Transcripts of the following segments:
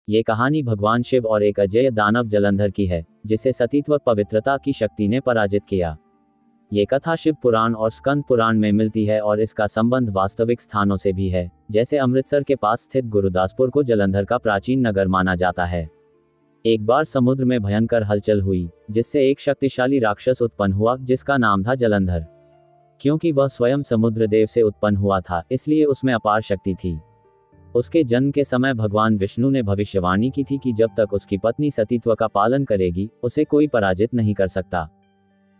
ये कहानी भगवान शिव और एक अजेय दानव जलंधर की है, जिसे सतीत्व पवित्रता की शक्ति ने पराजित किया। ये कथा शिव पुराण और स्कंद पुराण में मिलती है और इसका संबंध वास्तविक स्थानों से भी है, जैसे अमृतसर के पास स्थित गुरुदासपुर को जलंधर का प्राचीन नगर माना जाता है। एक बार समुद्र में भयंकर हलचल हुई, जिससे एक शक्तिशाली राक्षस उत्पन्न हुआ जिसका नाम था जलंधर। क्योंकि वह स्वयं समुद्र देव से उत्पन्न हुआ था, इसलिए उसमें अपार शक्ति थी। उसके जन्म के समय भगवान विष्णु ने भविष्यवाणी की थी कि जब तक उसकी पत्नी सतीत्व का पालन करेगी, उसे कोई पराजित नहीं कर सकता।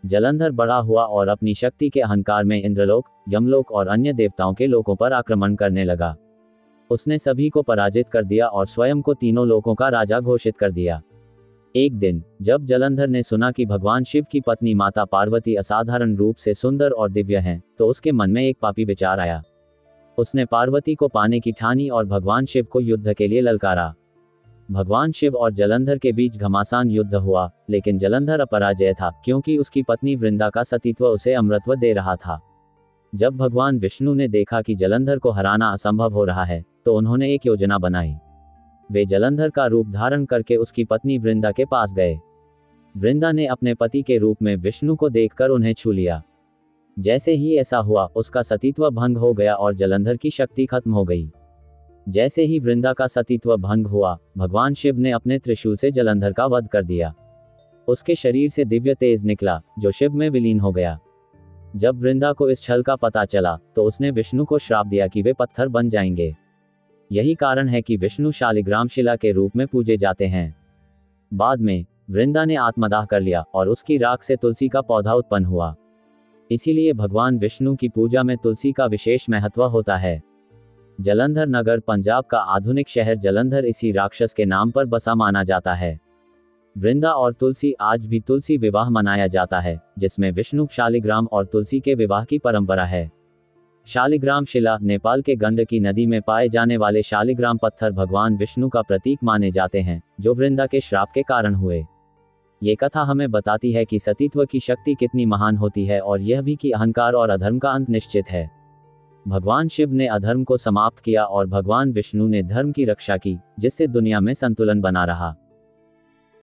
जलंधर बड़ा हुआ और अपनी शक्ति के अहंकार में इंद्रलोक, यमलोक और अन्य देवताओं के लोकों पर आक्रमण करने लगा। उसने सभी को पराजित कर दिया और स्वयं को तीनों लोकों का राजा घोषित कर दिया। एक दिन जब जलंधर ने सुना कि भगवान शिव की पत्नी माता पार्वती असाधारण रूप से सुंदर और दिव्य हैं, तो उसके मन में एक पापी विचार आया। उसने पार्वती को पाने की ठानी और भगवान शिव को युद्ध के लिए ललकारा। भगवान शिव और जलंधर के बीच घमासान युद्ध हुआ, लेकिन जलंधर अपराजय था, क्योंकि उसकी पत्नी वृंदा का सतीत्व उसे अमृतत्व दे रहा था। जब भगवान विष्णु ने देखा कि जलंधर को हराना असंभव हो रहा है, तो उन्होंने एक योजना बनाई। वे जलंधर का रूप धारण करके उसकी पत्नी वृंदा के पास गए। वृंदा ने अपने पति के रूप में विष्णु को देखकर उन्हें छू लिया। जैसे ही ऐसा हुआ, उसका सतीत्व भंग हो गया और जलंधर की शक्ति खत्म हो गई। जैसे ही वृंदा का सतीत्व भंग हुआ, भगवान शिव ने अपने त्रिशूल से जलंधर का वध कर दिया। उसके शरीर से दिव्य तेज निकला, जो शिव में विलीन हो गया। जब वृंदा को इस छल का पता चला, तो उसने विष्णु को श्राप दिया कि वे पत्थर बन जाएंगे। यही कारण है कि विष्णु शालिग्राम शिला के रूप में पूजे जाते हैं। बाद में वृंदा ने आत्मदाह कर लिया और उसकी राख से तुलसी का पौधा उत्पन्न हुआ। इसीलिए भगवान विष्णु की पूजा में तुलसी का विशेष महत्व होता है। जलंधर नगर पंजाब का आधुनिक शहर जलंधर इसी राक्षस के नाम पर बसा माना जाता है। वृंदा और तुलसी आज भी तुलसी विवाह मनाया जाता है, जिसमें विष्णु शालिग्राम और तुलसी के विवाह की परंपरा है। शालिग्राम शिला नेपाल के गंडकी नदी में पाए जाने वाले शालिग्राम पत्थर भगवान विष्णु का प्रतीक माने जाते हैं, जो वृंदा के श्राप के कारण हुए। ये कथा हमें बताती है कि सतीत्व की शक्ति कितनी महान होती है, और यह भी कि अहंकार और अधर्म का अंत निश्चित है। भगवान शिव ने अधर्म को समाप्त किया और भगवान विष्णु ने धर्म की रक्षा की, जिससे दुनिया में संतुलन बना रहा।